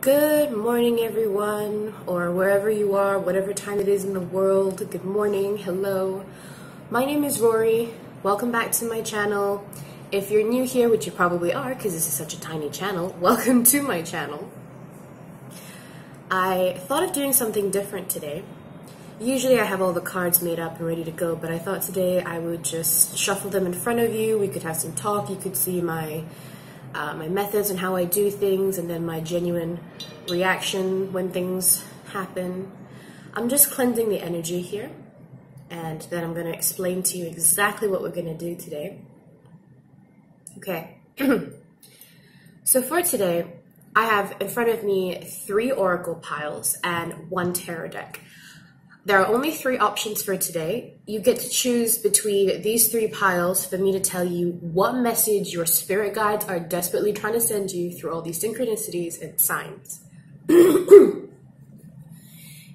Good morning, everyone, or wherever you are, whatever time it is in the world. Good morning, hello. My name is Rory. Welcome back to my channel. If you're new here, which you probably are because this is such a tiny channel, welcome to my channel. I thought of doing something different today. Usually I have all the cards made up and ready to go, but I thought today I would just shuffle them in front of you. We could have some talk. You could see my methods and how I do things, and then my genuine reaction when things happen. I'm just cleansing the energy here, and then I'm going to explain to you exactly what we're going to do today. Okay, so for today, I have in front of me 3 oracle piles and 1 tarot deck. There are only 3 options for today. You get to choose between these 3 piles for me to tell you what message your spirit guides are desperately trying to send you through all these synchronicities and signs.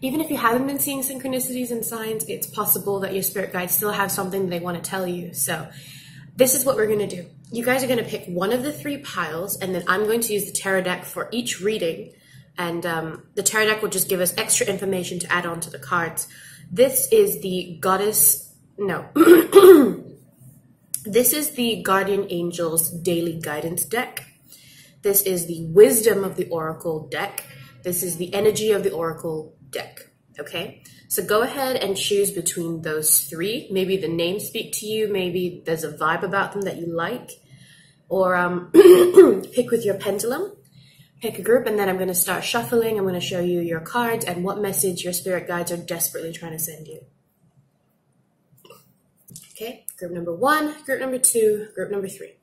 Even if you haven't been seeing synchronicities and signs, it's possible that your spirit guides still have something they want to tell you. So this is what we're going to do. You guys are going to pick one of the 3 piles, and then I'm going to use the tarot deck for each reading. And the tarot deck will just give us extra information to add on to the cards. This is the this is the Guardian Angels Daily Guidance deck. This is the Wisdom of the Oracle deck. This is the Energy of the Oracle deck. Okay, so go ahead and choose between those 3. Maybe the names speak to you. Maybe there's a vibe about them that you like. Or pick with your pendulum. Pick a group, and then I'm going to start shuffling. I'm going to show you your cards and what message your spirit guides are desperately trying to send you. Okay, group number 1, group number 2, group number 3.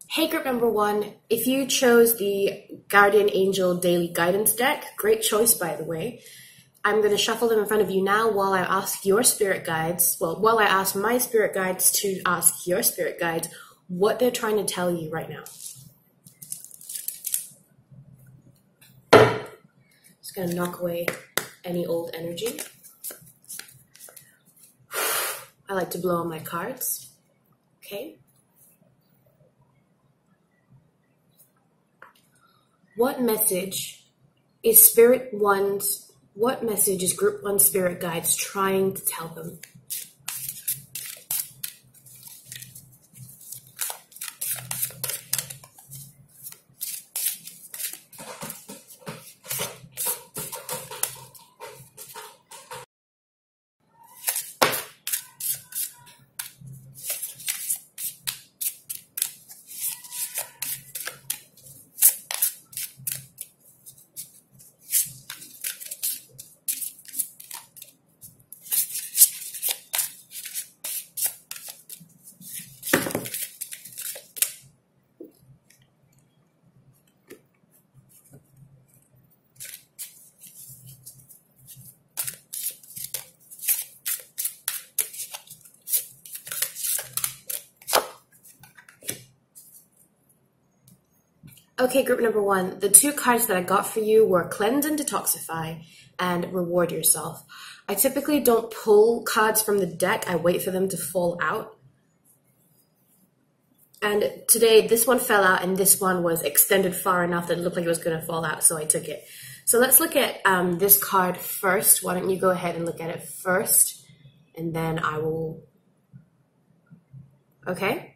Hey, group number 1, if you chose the Guardian Angel Daily Guidance deck, great choice, by the way. I'm going to shuffle them in front of you now while I ask your spirit guides, while I ask my spirit guides to ask your spirit guides what they're trying to tell you right now. Just going to knock away any old energy. I like to blow on my cards. Okay. What message is Group 1 spirit guides trying to tell them? Okay, group number 1, the 2 cards that I got for you were Cleanse and Detoxify and Reward Yourself. I typically don't pull cards from the deck. I wait for them to fall out. And today, this one fell out and this one was extended far enough that it looked like it was going to fall out, so I took it. So let's look at this card first. Why don't you go ahead and look at it first, and then I will... Okay?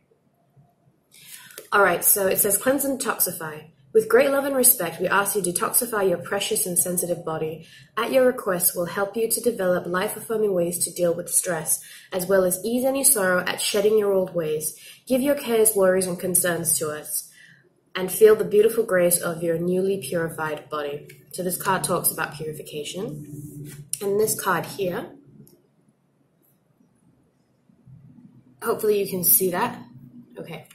All right, so it says, Cleanse and Detoxify. With great love and respect, we ask you to detoxify your precious and sensitive body. At your request, we'll help you to develop life-affirming ways to deal with stress, as well as ease any sorrow at shedding your old ways. Give your cares, worries, and concerns to us, and feel the beautiful grace of your newly purified body. So this card talks about purification. And this card here, hopefully you can see that. Okay.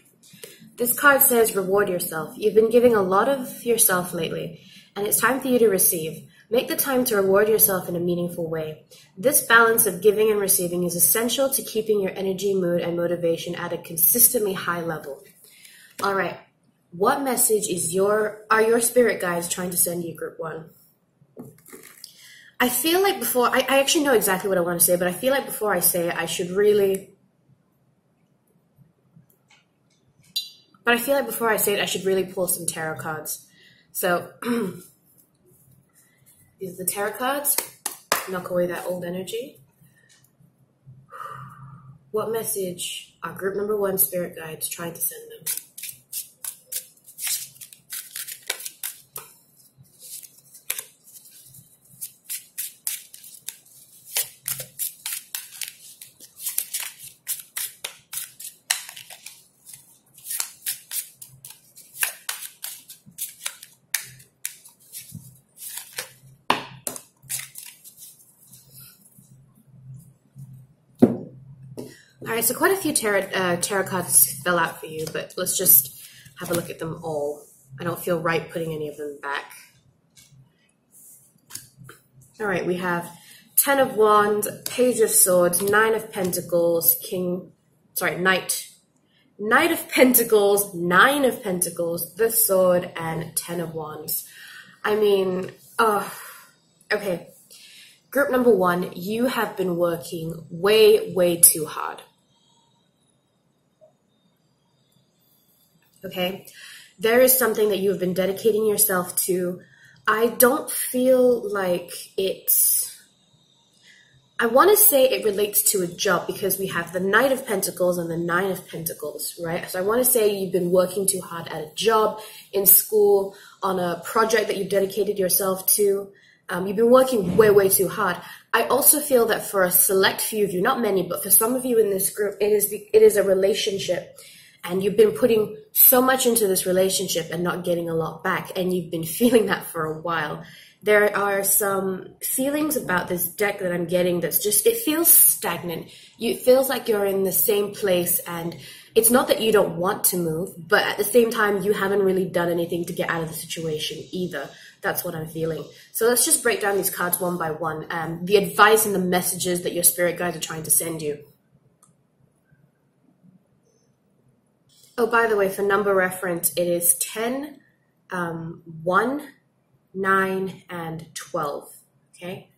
This card says, reward yourself. You've been giving a lot of yourself lately, and it's time for you to receive. Make the time to reward yourself in a meaningful way. This balance of giving and receiving is essential to keeping your energy, mood, and motivation at a consistently high level. All right. What message are your spirit guides trying to send you, group 1? I feel like I actually know exactly what I want to say, but I feel like before I say it, I should really But I feel like before I say it, I should really pull some tarot cards. So These are the tarot cards. Knock away that old energy. What message are group number 1 spirit guides trying to send them? All right, so quite a few tarot cards fell out for you, but let's just have a look at them all. I don't feel right putting any of them back. All right, we have 10 of Wands, Page of Swords, 9 of Pentacles, Knight of Pentacles, 9 of Pentacles, the Sword, and 10 of Wands. I mean, okay. Group number 1, you have been working way, way too hard. Okay? There is something that you have been dedicating yourself to. I don't feel like I want to say it relates to a job because we have the Knight of Pentacles and the 9 of Pentacles, right? So I want to say you've been working too hard at a job, in school, on a project that you've dedicated yourself to. You've been working way, way too hard. I also feel that for a select few of you, not many, but for some of you in this group, it is a relationship. And you've been putting so much into this relationship and not getting a lot back. And you've been feeling that for a while. There are some feelings about this deck that I'm getting that's just, it feels stagnant. It feels like you're in the same place, and it's not that you don't want to move, but at the same time, you haven't really done anything to get out of the situation either. That's what I'm feeling. So let's just break down these cards one by one. The advice and the messages that your spirit guides are trying to send you. Oh, by the way, for number reference, it is 10, 1, 9, and 12, okay?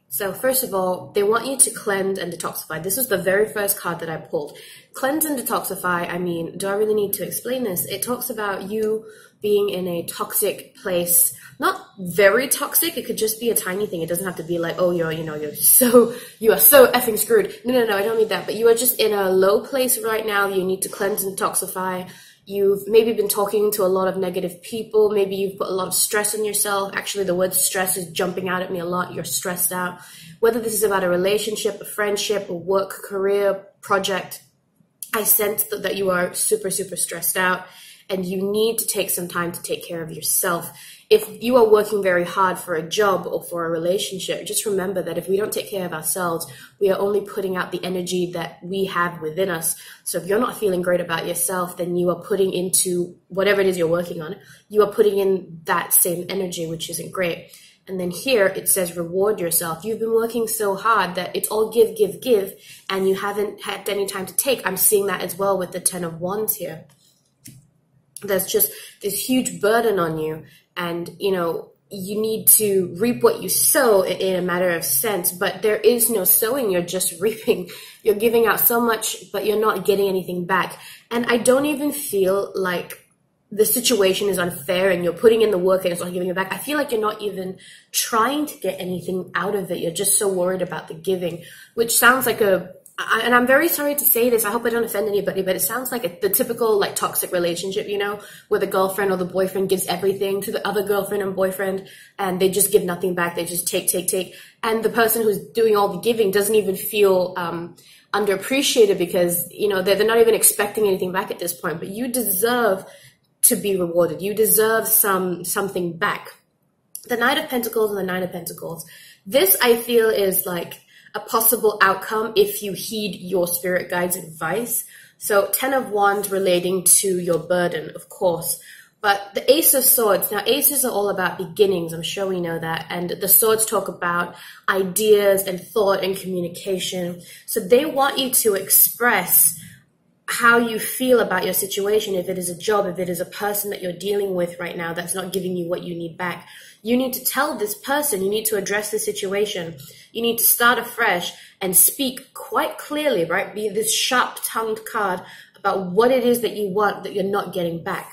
So first of all, they want you to cleanse and detoxify. This is the very first card that I pulled. Cleanse and detoxify, I mean, do I really need to explain this? It talks about you being in a toxic place. Not very toxic, it could just be a tiny thing. It doesn't have to be like, oh, you are so effing screwed. No, I don't mean that. But you are just in a low place right now. You need to cleanse and detoxify. You've maybe been talking to a lot of negative people. Maybe you've put a lot of stress on yourself. Actually, the word stress is jumping out at me a lot. You're stressed out. Whether this is about a relationship, a friendship, a work, career, project, I sense that you are super, super stressed out, and you need to take some time to take care of yourself. If you are working very hard for a job or for a relationship, just remember that if we don't take care of ourselves, we are only putting out the energy that we have within us. So if you're not feeling great about yourself, then you are putting into whatever it is you're working on, you are putting in that same energy, which isn't great. And then here it says reward yourself. You've been working so hard that it's all give, and you haven't had any time to take. I'm seeing that as well with the 10 of Wands here. There's just this huge burden on you. And, you need to reap what you sow in a matter of sense, but there is no sowing. You're just reaping. You're giving out so much, but you're not getting anything back. And I don't even feel like the situation is unfair and you're putting in the work and it's not giving it back. I feel like you're not even trying to get anything out of it. You're just so worried about the giving, which sounds like and I'm very sorry to say this, I hope I don't offend anybody, but it sounds like the typical like toxic relationship, where the girlfriend or the boyfriend gives everything to the other girlfriend and boyfriend and they just give nothing back. They just take. And the person who's doing all the giving doesn't even feel underappreciated because, they're not even expecting anything back at this point, but you deserve to be rewarded. You deserve something back. The Knight of Pentacles and the 9 of Pentacles. This I feel is like a possible outcome if you heed your spirit guide's advice. So 10 of Wands relating to your burden, of course. But the Ace of Swords, now aces are all about beginnings, I'm sure we know that. And the swords talk about ideas and thought and communication. So they want you to express how you feel about your situation. If it is a job, if it is a person that you're dealing with right now that's not giving you what you need back, you need to tell this person, you need to address the situation. You need to start afresh and speak quite clearly, right? Be this sharp-tongued card about what it is that you want that you're not getting back.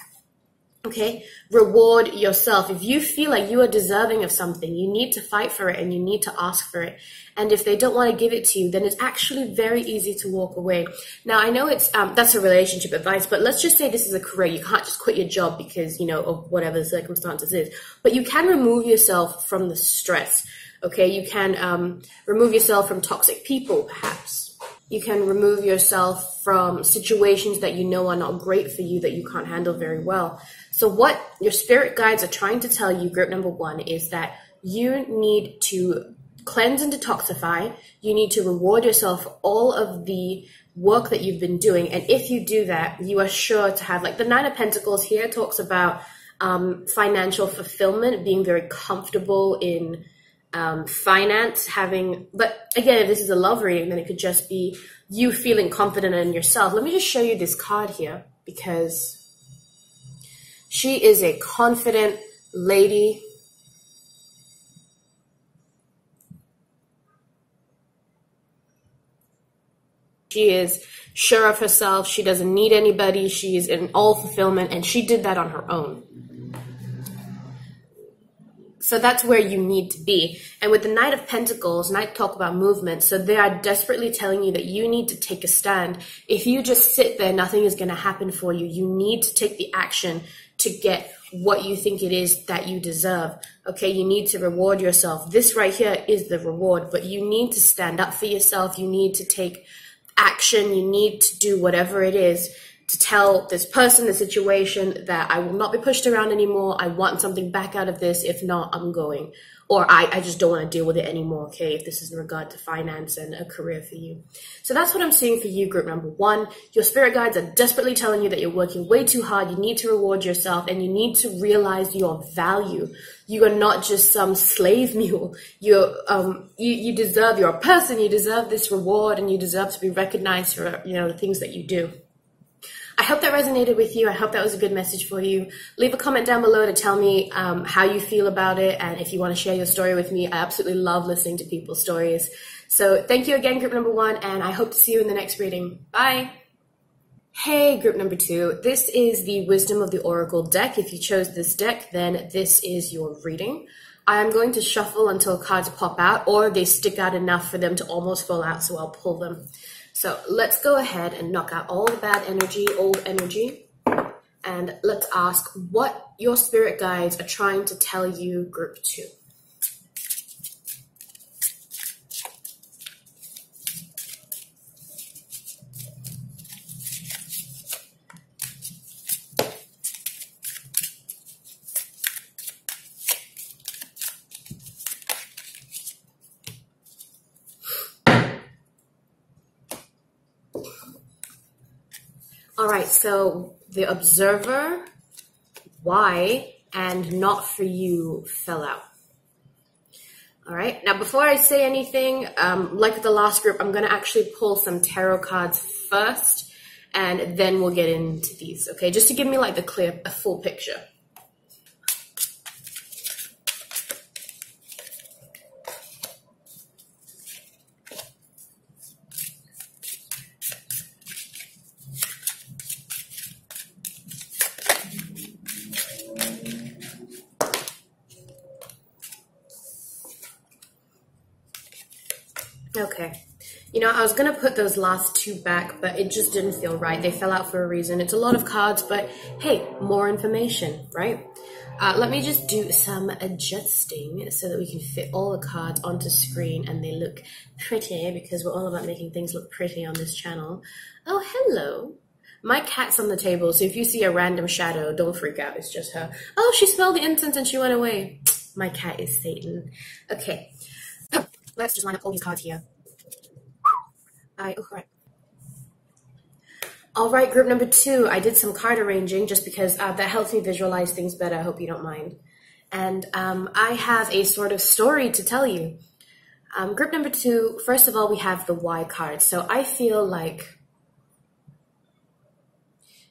Okay, reward yourself. If you feel like you are deserving of something, you need to fight for it and you need to ask for it. And if they don't want to give it to you, then it's actually very easy to walk away. Now, I know it's that's a relationship advice, but let's just say this is a career. You can't just quit your job because, you know, of whatever the circumstances is. But you can remove yourself from the stress. Okay, you can remove yourself from toxic people, perhaps. You can remove yourself from situations that you know are not great for you, that you can't handle very well. So what your spirit guides are trying to tell you, group number one, is that you need to cleanse and detoxify. You need to reward yourself for all of the work that you've been doing. And if you do that, you are sure to have, like the Nine of Pentacles here talks about financial fulfillment, being very comfortable in finance, but again, if this is a love reading, then it could just be you feeling confident in yourself. Let me just show you this card here, because she is a confident lady. She is sure of herself. She doesn't need anybody. She is in all fulfillment, and she did that on her own. So that's where you need to be. And with the Knight of Pentacles, Knight talk about movement. So they are desperately telling you that you need to take a stand. If you just sit there, nothing is going to happen for you. You need to take the action to get what you think it is that you deserve. Okay, you need to reward yourself. This right here is the reward, but you need to stand up for yourself. You need to take action. You need to do whatever it is to tell this person, the situation, that I will not be pushed around anymore. I want something back out of this. If not, I'm going. Or I just don't want to deal with it anymore, okay, if this is in regard to finance and a career for you. So that's what I'm seeing for you, group number one. Your spirit guides are desperately telling you that you're working way too hard. You need to reward yourself, and you need to realize your value. You are not just some slave mule. You deserve, you're a person, you deserve this reward, and you deserve to be recognized for, you know, the things that you do. I hope that resonated with you. I hope that was a good message for you. Leave a comment down below to tell me how you feel about it, and if you want to share your story with me. I absolutely love listening to people's stories. So thank you again, group number one, and I hope to see you in the next reading. Bye! Hey, group number two. This is the Wisdom of the Oracle deck. If you chose this deck, then this is your reading. I'm going to shuffle until cards pop out, or they stick out enough for them to almost fall out, so I'll pull them. So let's go ahead and knock out all the bad energy, old energy, and let's ask what your spirit guides are trying to tell you, group two. All right, so the observer, why, and not for you fell out. All right, now before I say anything, like the last group, I'm going to actually pull some tarot cards first, and then we'll get into these, okay? Just to give me like a full picture. Okay, you know, I was going to put those last two back, but it just didn't feel right. They fell out for a reason. It's a lot of cards, but hey, more information, right? Let me just do some adjusting so that we can fit all the cards onto screen and they look pretty, because we're all about making things look pretty on this channel. Oh, hello. My cat's on the table, so if you see a random shadow, don't freak out. It's just her. Oh, she smelled the incense and she went away. My cat is Satan. Okay. Let's just line up all these cards here. All right, group number two. I did some card arranging just because that helps me visualize things better. I hope you don't mind. And I have a sort of story to tell you. Group number two, first of all, we have the why card. So I feel like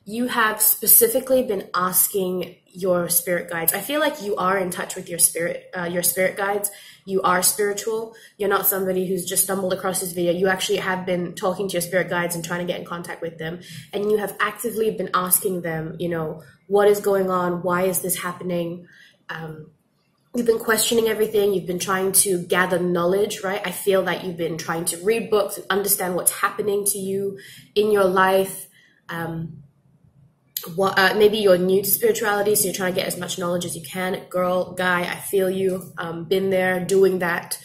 you have specifically been asking your spirit guides. I feel like you are in touch with your spirit guides. You are spiritual. You're not somebody who's just stumbled across this video. You actually have been talking to your spirit guides and trying to get in contact with them. And you have actively been asking them, you know, what is going on? Why is this happening? You've been questioning everything. You've been trying to gather knowledge, right? I feel that you've been trying to read books and understand what's happening to you in your life. Maybe you're new to spirituality, so you're trying to get as much knowledge as you can. Girl, guy, I feel you. Been there, doing that.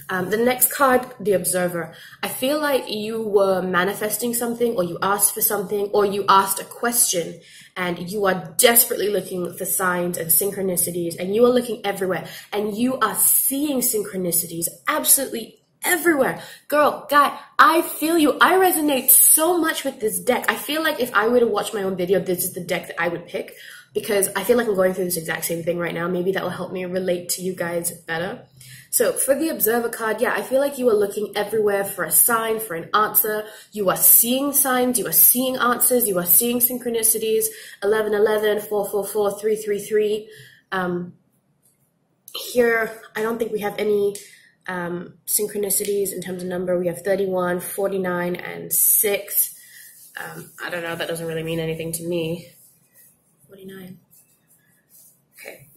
The next card, the Observer. I feel like you were manifesting something, or you asked for something, or you asked a question, and you are desperately looking for signs and synchronicities, and you are looking everywhere, and you are seeing synchronicities absolutely everywhere. Girl, guy, I feel you. I resonate so much with this deck. I feel like if I were to watch my own video, this is the deck that I would pick, because I feel like I'm going through this exact same thing right now. Maybe that will help me relate to you guys better. So for the Observer card, yeah, I feel like you are looking everywhere for a sign, for an answer. You are seeing signs, you are seeing answers, you are seeing synchronicities. 1111, 444, 333. Here, I don't think we have any synchronicities in terms of number. We have 31, 49, and 6. I don't know, that doesn't really mean anything to me. 49. Okay.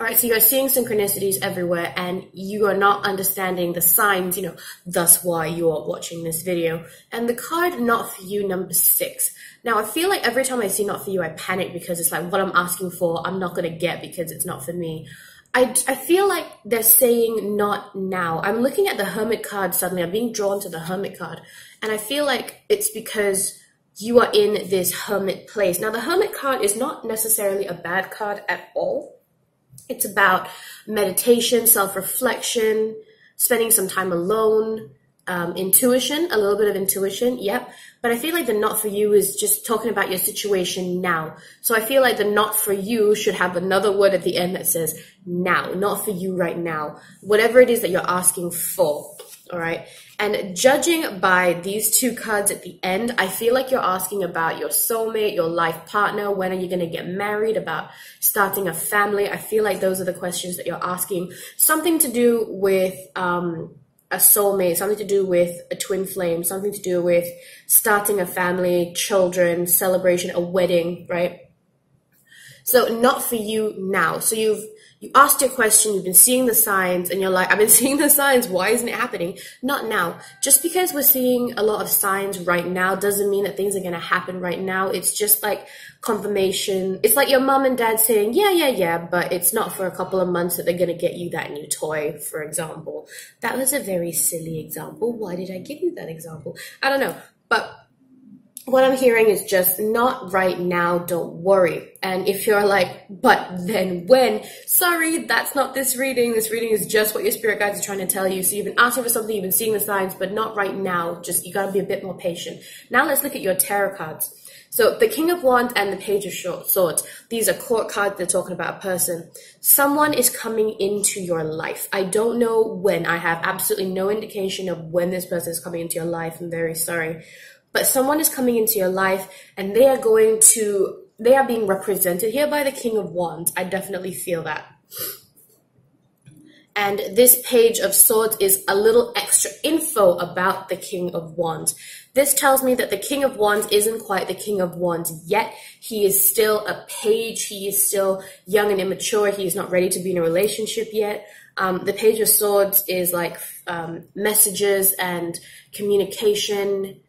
All right, so you're seeing synchronicities everywhere, and you are not understanding the signs, thus why you are watching this video. And the card, Not For You, number 6. Now, I feel like every time I see Not For You, I panic, because it's like what I'm asking for, I'm not going to get because it's not for me. I feel like they're saying not now. I'm looking at the Hermit card suddenly. I'm being drawn to the Hermit card. And I feel like it's because you are in this hermit place. Now, the Hermit card is not necessarily a bad card at all. It's about meditation, self-reflection, spending some time alone, intuition, a little bit of intuition, yep. But I feel like the Not For You is just talking about your situation now. So I feel like the Not For You should have another word at the end that says now, not for you right now. Whatever it is that you're asking for, all right? And judging by these two cards at the end, I feel like you're asking about your soulmate, your life partner, when are you going to get married, about starting a family. I feel like those are the questions that you're asking. Something to do with a soulmate, something to do with a twin flame, something to do with starting a family, children, celebration, a wedding, right? So not for you now. So you asked your question, you've been seeing the signs, and you're like, I've been seeing the signs, why isn't it happening? Not now. Just because we're seeing a lot of signs right now doesn't mean that things are going to happen right now. It's just like confirmation. It's like your mom and dad saying, yeah, but it's not for a couple of months that they're going to get you that new toy, for example. That was a very silly example. Why did I give you that example? I don't know. But what I'm hearing is just not right now, don't worry. And if you're like, but then when? Sorry, that's not this reading. This reading is just what your spirit guides are trying to tell you. So you've been asking for something, you've been seeing the signs, but not right now. Just, you gotta be a bit more patient. Now let's look at your tarot cards. So the King of Wands and the Page of Swords. These are court cards. They're talking about a person. Someone is coming into your life. I don't know when. I have absolutely no indication of when this person is coming into your life. I'm very sorry. But someone is coming into your life, and they are being represented here by the King of Wands. I definitely feel that. And this Page of Swords is a little extra info about the King of Wands. This tells me that the King of Wands isn't quite the King of Wands yet. He is still a page. He is still young and immature. He is not ready to be in a relationship yet. The Page of Swords is like messages and communication,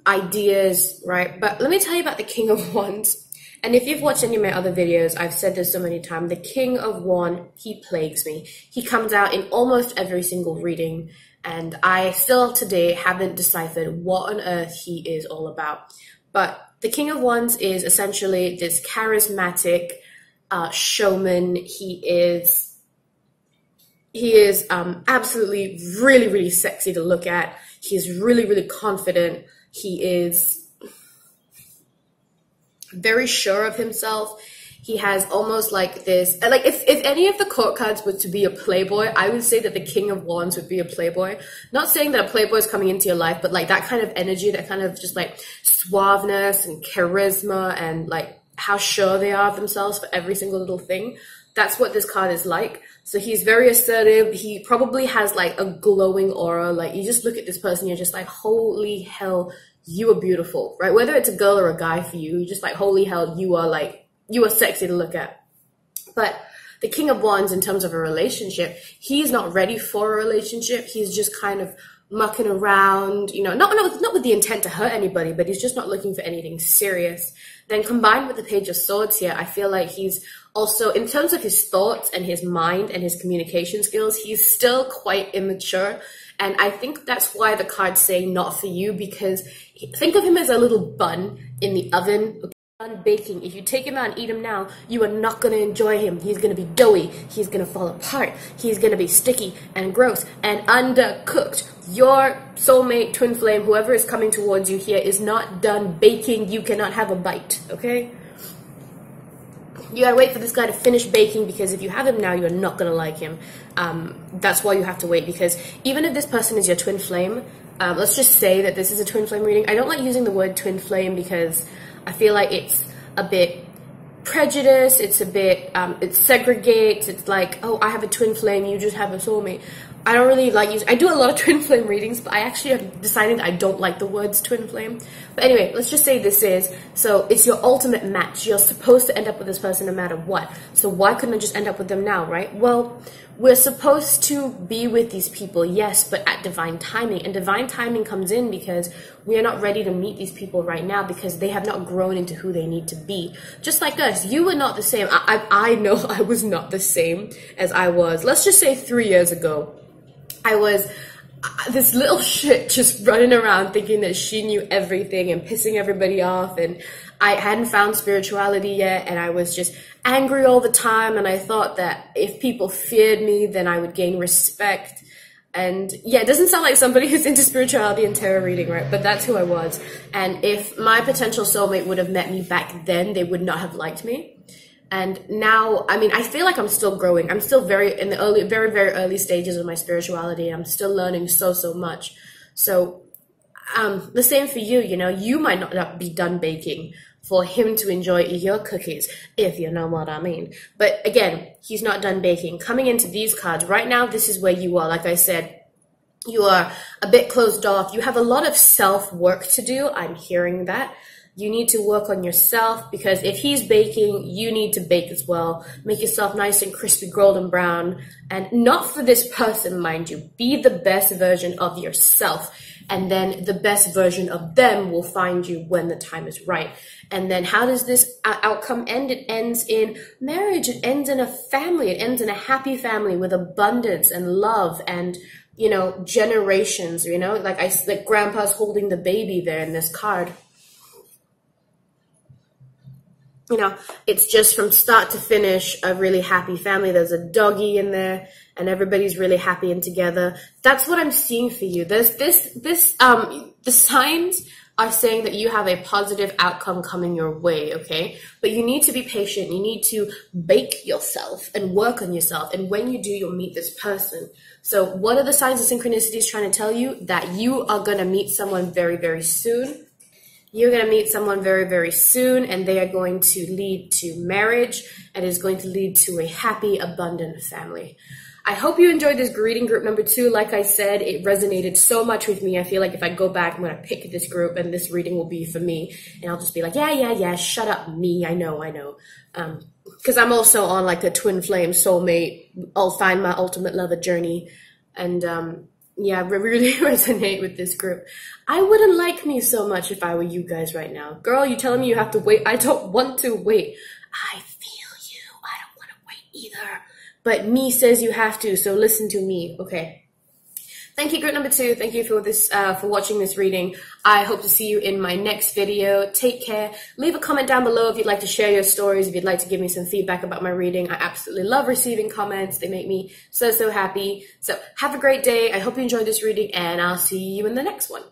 ideas, right? But let me tell you about the King of Wands. And if you've watched any of my other videos, I've said this so many times, the King of Wands, he plagues me. He comes out in almost every single reading, and I still today haven't deciphered what on earth he is all about. But the King of Wands is essentially this charismatic showman. He is absolutely really, really sexy to look at. He is really, really confident. He is very sure of himself. He has almost like this, like if any of the court cards were to be a playboy, I would say that the King of Wands would be a playboy. Not saying that a playboy is coming into your life, but like that kind of energy, that kind of just like suaveness and charisma, and like how sure they are of themselves for every single little thing. That's what this card is like. So he's very assertive. He probably has like a glowing aura. Like you just look at this person, you're just like, holy hell, you are beautiful, right? Whether it's a girl or a guy for you, you're just like, holy hell, you are like you are sexy to look at. But the King of Wands, in terms of a relationship, he's not ready for a relationship. He's just kind of mucking around, you know, not with the intent to hurt anybody, but he's just not looking for anything serious. Then combined with the Page of Swords here, I feel like he's also, in terms of his thoughts and his mind and his communication skills, he's still quite immature. And I think that's why the cards say not for you, because think of him as a little bun in the oven. Baking. If you take him out and eat him now, you are not going to enjoy him. He's going to be doughy. He's going to fall apart. He's going to be sticky and gross and undercooked. Your soulmate, twin flame, whoever is coming towards you here is not done baking. You cannot have a bite, okay? You gotta wait for this guy to finish baking, because if you have him now, you're not gonna like him. That's why you have to wait, because even if this person is your twin flame, let's just say that this is a twin flame reading. I don't like using the word twin flame because I feel like it's a bit prejudiced, it's a bit, it segregates, it's like, oh, I have a twin flame, you just have a soulmate. I don't really like using, I do a lot of twin flame readings, but I actually have decided I don't like the words twin flame. But anyway, let's just say this is, so it's your ultimate match. You're supposed to end up with this person no matter what. So why couldn't I just end up with them now, right? Well, we're supposed to be with these people, yes, but at divine timing. And divine timing comes in because we are not ready to meet these people right now because they have not grown into who they need to be. Just like us, you were not the same. I know I was not the same as I was, let's just say 3 years ago. I was this little shit just running around thinking that she knew everything and pissing everybody off, and I hadn't found spirituality yet, and I was just angry all the time, and I thought that if people feared me, then I would gain respect. And yeah, it doesn't sound like somebody who's into spirituality and tarot reading, right? But that's who I was. And if my potential soulmate would have met me back then, they would not have liked me. And now, I mean, I feel like I'm still growing. I'm still very in the very, very early stages of my spirituality. I'm still learning so much. So, the same for you, you know, you might not be done baking for him to enjoy your cookies, if you know what I mean. But again, he's not done baking. Coming into these cards, right now, this is where you are. Like I said, you are a bit closed off. You have a lot of self-work to do. I'm hearing that. You need to work on yourself, because if he's baking, you need to bake as well. Make yourself nice and crispy, golden brown, and not for this person, mind you. Be the best version of yourself, and then the best version of them will find you when the time is right. And then how does this outcome end? It ends in marriage. It ends in a family. It ends in a happy family with abundance and love and, you know, generations, you know, like grandpa's holding the baby there in this card. You know, it's just from start to finish a really happy family. There's a doggy in there and everybody's really happy and together. That's what I'm seeing for you. There's the signs are saying that you have a positive outcome coming your way, okay? But you need to be patient. You need to bake yourself and work on yourself. And when you do, you'll meet this person. So what are the signs of synchronicities trying to tell you? That you are going to meet someone very, very soon. You're going to meet someone very, very soon, and they are going to lead to marriage, and is going to lead to a happy, abundant family. I hope you enjoyed this reading group number 2. Like I said, it resonated so much with me. I feel like if I go back, I'm going to pick this group, and this reading will be for me. And I'll just be like, yeah, shut up, me, I know. Because I'm also on like a twin flame soulmate. I'll find my ultimate lover journey. And, yeah, I really resonate with this group. I wouldn't like me so much if I were you guys right now. Girl, you telling me you have to wait? I don't want to wait. I feel you. I don't want to wait either. But me says you have to, so listen to me. Okay. Thank you, group number 2. Thank you for this, for watching this reading. I hope to see you in my next video. Take care. Leave a comment down below if you'd like to share your stories, if you'd like to give me some feedback about my reading. I absolutely love receiving comments. They make me so happy. So have a great day. I hope you enjoyed this reading, and I'll see you in the next one.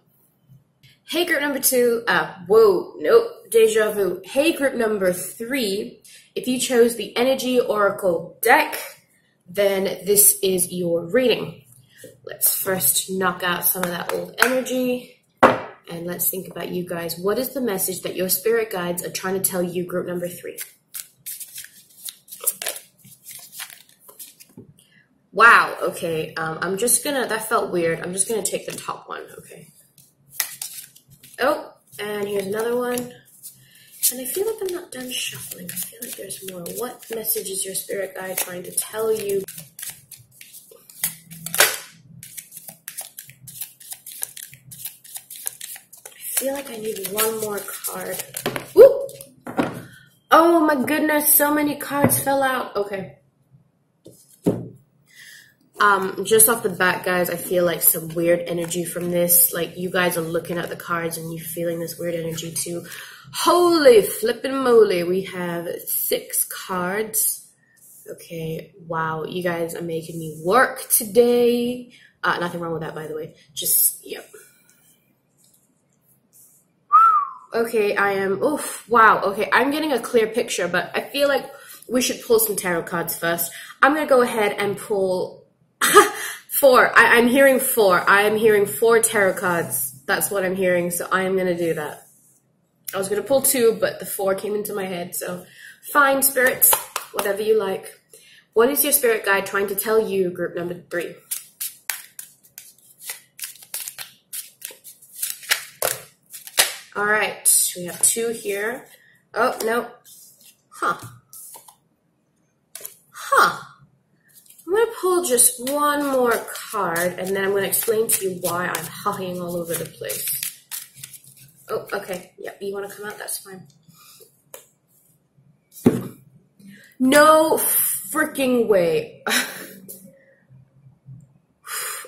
Hey, group number 2. Whoa, nope, deja vu. Hey, group number 3. If you chose the Energy Oracle deck, then this is your reading. Let's first knock out some of that old energy, and let's think about you guys. What is the message that your spirit guides are trying to tell you, group number 3? Wow, okay, I'm just gonna, that felt weird. I'm just gonna take the top one, okay. Oh, and here's another one. And I feel like I'm not done shuffling. I feel like there's more. What message is your spirit guide trying to tell you? I feel like I need one more card. Woo! Oh my goodness, so many cards fell out. Okay. Just off the bat, guys, I feel like some weird energy from this. Like, you guys are looking at the cards and you're feeling this weird energy too. Holy flippin' moly, we have 6 cards. Okay, wow, you guys are making me work today. Nothing wrong with that, by the way. Just, yep. Okay, I am, oof, wow, okay, I'm getting a clear picture, but I feel like we should pull some tarot cards first. I'm gonna go ahead and pull 4. I'm hearing 4. I am hearing 4 tarot cards. That's what I'm hearing, so I am gonna do that. I was gonna pull 2, but the 4 came into my head, so fine, spirits, whatever you like. What is your spirit guide trying to tell you, group number 3? All right, we have 2 here. Oh, no. Huh. I'm going to pull just one more card, and then I'm going to explain to you why I'm huffing all over the place. Oh, okay. Yep, you want to come out? That's fine. No freaking way.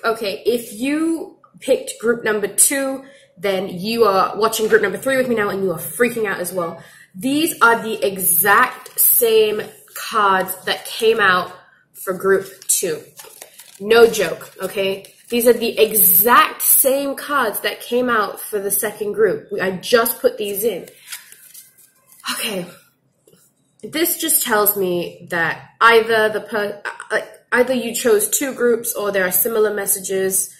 Okay, if you picked group number 2, then you are watching group number 3 with me now, and you are freaking out as well. These are the exact same cards that came out for group 2. No joke, okay? These are the exact same cards that came out for the second group. I just put these in. Okay. This just tells me that either you chose 2 groups, or there are similar messages,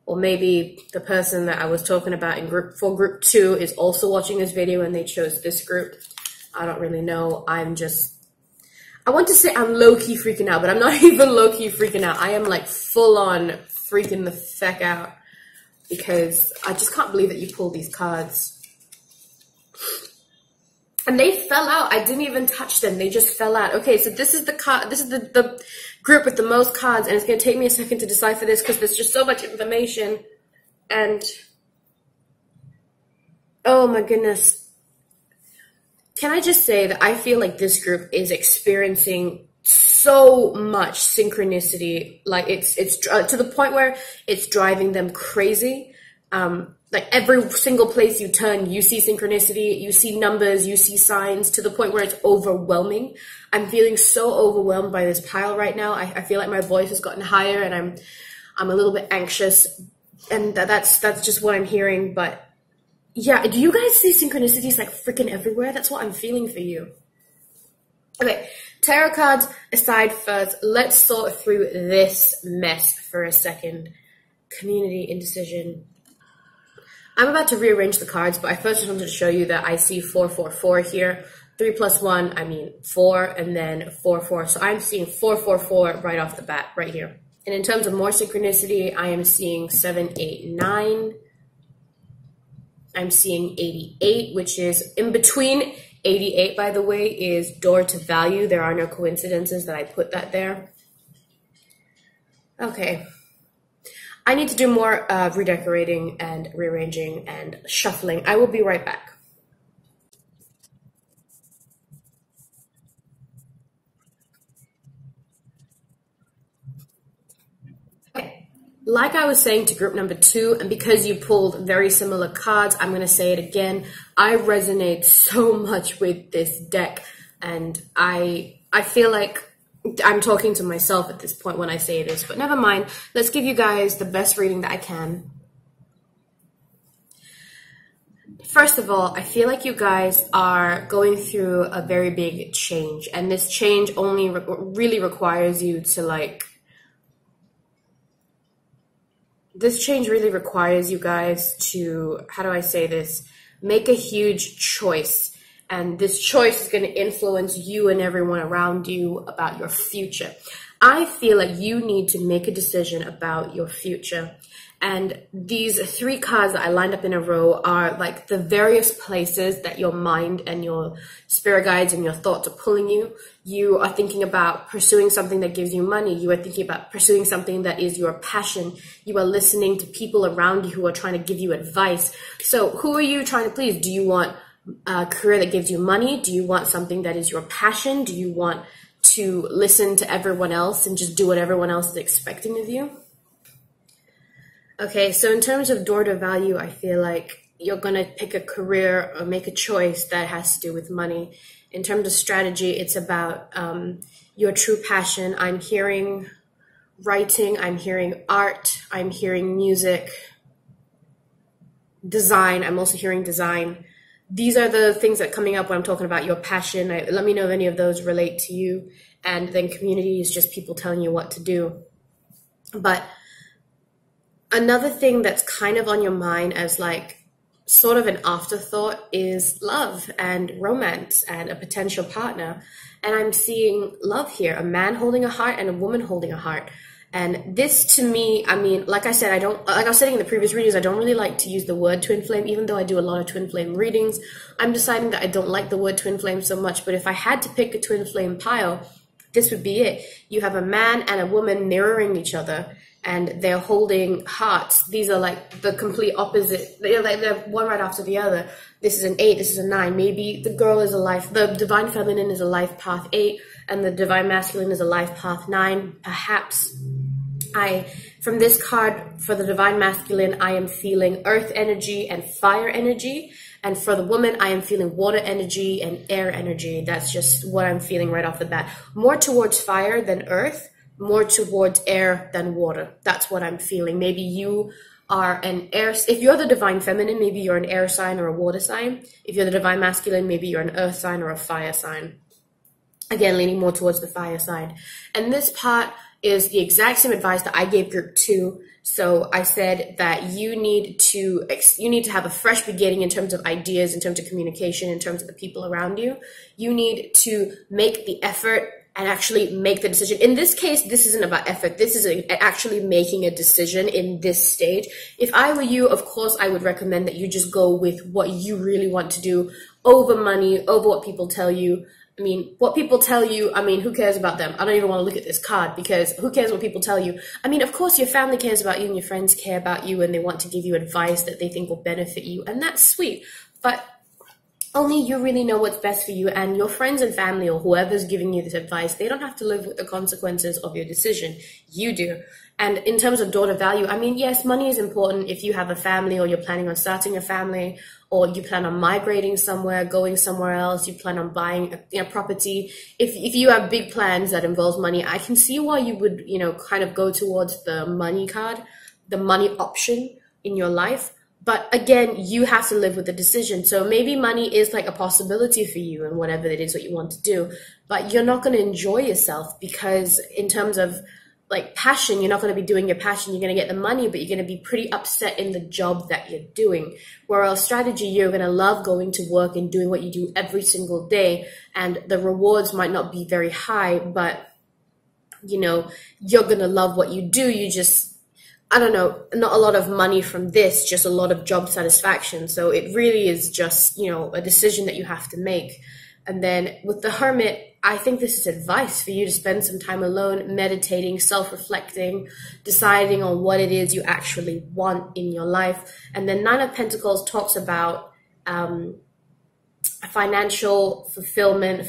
or maybe the person that I was talking about in group 2 is also watching this video and they chose this group. I don't really know. I want to say I'm low-key freaking out, but I'm not even low-key freaking out. I am like full-on freaking the feck out because I just can't believe that you pulled these cards. And they fell out. I didn't even touch them. They just fell out. Okay, so this is the card. This is the group with the most cards, and it's going to take me a second to decipher this because there's just so much information. And oh my goodness. Can I just say that I feel like this group is experiencing so much synchronicity. Like it's to the point where it's driving them crazy. Like every single place you turn, you see synchronicity, you see numbers, you see signs, to the point where it's overwhelming. I'm feeling so overwhelmed by this pile right now. I feel like my voice has gotten higher, and I'm a little bit anxious, and that's just what I'm hearing. But yeah, do you guys see synchronicities like freaking everywhere? That's what I'm feeling for you. Okay, tarot cards aside first, let's sort through this mess for a second. Community, indecision. I'm about to rearrange the cards, but I first just wanted to show you that I see 444 here. 3 plus 1, I mean 4, and then 4, so I'm seeing 444 right off the bat, right here. And in terms of more synchronicity, I am seeing 7, 8, 9. I'm seeing 88, which is in between. 88, by the way, is door to value. There are no coincidences that I put that there. Okay. I need to do more redecorating and rearranging and shuffling. I will be right back. Okay. Like I was saying to group number 2, and because you pulled very similar cards, I'm going to say it again. I resonate so much with this deck, and I feel like I'm talking to myself at this point when I say this, but never mind. Let's give you guys the best reading that I can. First of all, I feel like you guys are going through a very big change, and this change only really requires you to this change really requires you guys to, how do I say this, make a huge choice. And this choice is going to influence you and everyone around you about your future. I feel like you need to make a decision about your future. And these 3 cards that I lined up in a row are like the various places that your mind and your spirit guides and your thoughts are pulling you. You are thinking about pursuing something that gives you money. You are thinking about pursuing something that is your passion. You are listening to people around you who are trying to give you advice. So who are you trying to please? Do you want a career that gives you money? Do you want something that is your passion? Do you want to listen to everyone else and just do what everyone else is expecting of you? Okay, so in terms of door to value, I feel like you're going to pick a career or make a choice that has to do with money. In terms of strategy, it's about your true passion. I'm hearing writing, I'm hearing art, I'm hearing music, design. I'm also hearing design. These are the things that are coming up when I'm talking about your passion. Let me know if any of those relate to you. And then community is just people telling you what to do. But another thing that's kind of on your mind as like sort of an afterthought is love and romance and a potential partner. And I'm seeing love here, a man holding a heart and a woman holding a heart. And this to me, I mean, like I said, like I was saying in the previous readings, I don't really like to use the word twin flame, even though I do a lot of twin flame readings. I'm deciding that I don't like the word twin flame so much, but if I had to pick a twin flame pile, this would be it. You have a man and a woman mirroring each other, and they're holding hearts. These are like the complete opposite. They're one right after the other. This is an 8, this is a 9. Maybe the girl is the divine feminine is a life path 8, and the divine masculine is a life path 9. Perhaps from this card, for the divine masculine, I am feeling earth energy and fire energy. And for the woman, I am feeling water energy and air energy. That's just what I'm feeling right off the bat. More towards fire than earth, more towards air than water. That's what I'm feeling. Maybe you are an air, if you're the divine feminine, maybe you're an air sign or a water sign. If you're the divine masculine, maybe you're an earth sign or a fire sign. Again, leaning more towards the fire side. And this part is the exact same advice that I gave group 2. So I said that you need to have a fresh beginning in terms of ideas, in terms of communication, in terms of the people around you. You need to make the effort and actually make the decision. In this case, this isn't about effort. This is actually making a decision in this stage. If I were you, of course, I would recommend that you just go with what you really want to do over money, over what people tell you. I mean, what people tell you, I mean, who cares about them? I don't even want to look at this card because who cares what people tell you? I mean, of course, your family cares about you and your friends care about you and they want to give you advice that they think will benefit you. And that's sweet. But only you really know what's best for you, and your friends and family or whoever's giving you this advice, they don't have to live with the consequences of your decision. You do. And in terms of daughter value, I mean, yes, money is important if you have a family or you're planning on starting a family or you plan on migrating somewhere, going somewhere else, you plan on buying a property. If you have big plans that involve money, I can see why you would, kind of go towards the money card, the money option in your life. But again, you have to live with the decision. So maybe money is like a possibility for you and whatever it is that you want to do, but you're not going to enjoy yourself because in terms of like passion, you're not going to be doing your passion. You're going to get the money, but you're going to be pretty upset in the job that you're doing. Whereas strategy, you're going to love going to work and doing what you do every single day. And the rewards might not be very high, but you're going to love what you do. You just, I don't know, not a lot of money from this, just a lot of job satisfaction. So it really is just, a decision that you have to make. And then with the Hermit, I think this is advice for you to spend some time alone, meditating, self-reflecting, deciding on what it is you actually want in your life. And then 9 of Pentacles talks about financial fulfillment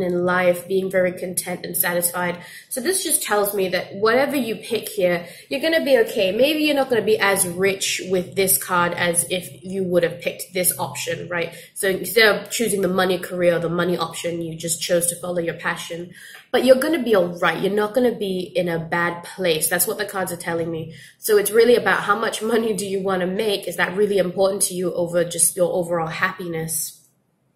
in life, being very content and satisfied. So this just tells me that whatever you pick here, you're going to be okay. Maybe you're not going to be as rich with this card as if you would have picked this option, right? So instead of choosing the money career or the money option, you just chose to follow your passion. But you're going to be all right. You're not going to be in a bad place. That's what the cards are telling me. So it's really about how much money do you want to make? Is that really important to you over just your overall happiness?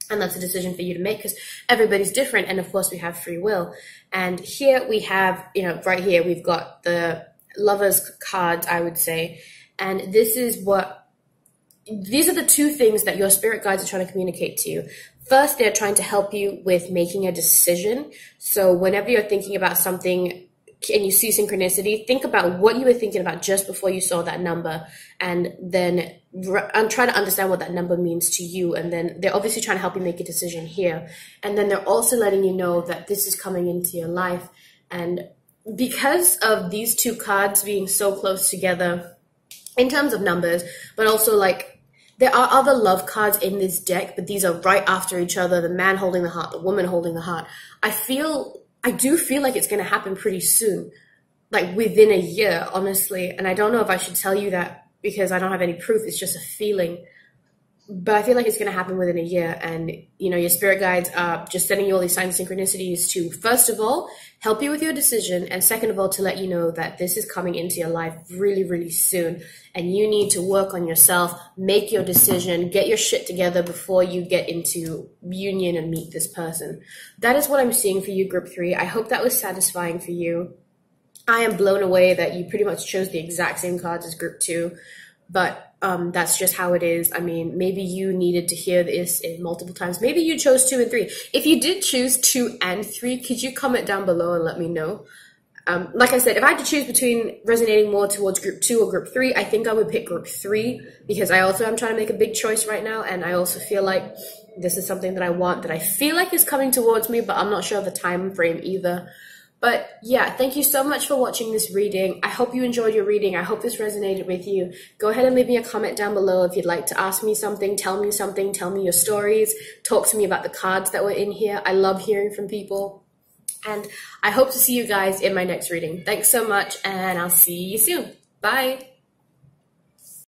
And that's a decision for you to make because everybody's different. And of course, we have free will. And here we have, right here, we've got the Lovers cards, I would say. And these are the 2 things that your spirit guides are trying to communicate to you. First, they're trying to help you with making a decision. So whenever you're thinking about something and you see synchronicity, think about what you were thinking about just before you saw that number, and then try to understand what that number means to you. And then they're obviously trying to help you make a decision here. And then they're also letting you know that this is coming into your life. And because of these two cards being so close together in terms of numbers, but also like there are other love cards in this deck, but these are right after each other, the man holding the heart, the woman holding the heart. I do feel like it's going to happen pretty soon, like within a year, honestly. And I don't know if I should tell you that because I don't have any proof. It's just a feeling. But I feel like it's going to happen within a year. And, you know, your spirit guides are just sending you all these signs and synchronicities to, first of all, help you with your decision. And second of all, to let you know that this is coming into your life really, really soon. And you need to work on yourself, make your decision, get your shit together before you get into union and meet this person. That is what I'm seeing for you, group 3. I hope that was satisfying for you. I am blown away that you pretty much chose the exact same cards as group 2. But that's just how it is. I mean, maybe you needed to hear this multiple times. Maybe you chose 2 and 3. If you did choose 2 and 3, could you comment down below and let me know? Like I said, if I had to choose between resonating more towards group 2 or group 3, I think I would pick group 3 because I also am trying to make a big choice right now. And I also feel like this is something that I want, that I feel like is coming towards me, but I'm not sure of the time frame either. But yeah, thank you so much for watching this reading. I hope you enjoyed your reading. I hope this resonated with you. Go ahead and leave me a comment down below if you'd like to ask me something, tell me your stories, talk to me about the cards that were in here. I love hearing from people. And I hope to see you guys in my next reading. Thanks so much, and I'll see you soon. Bye.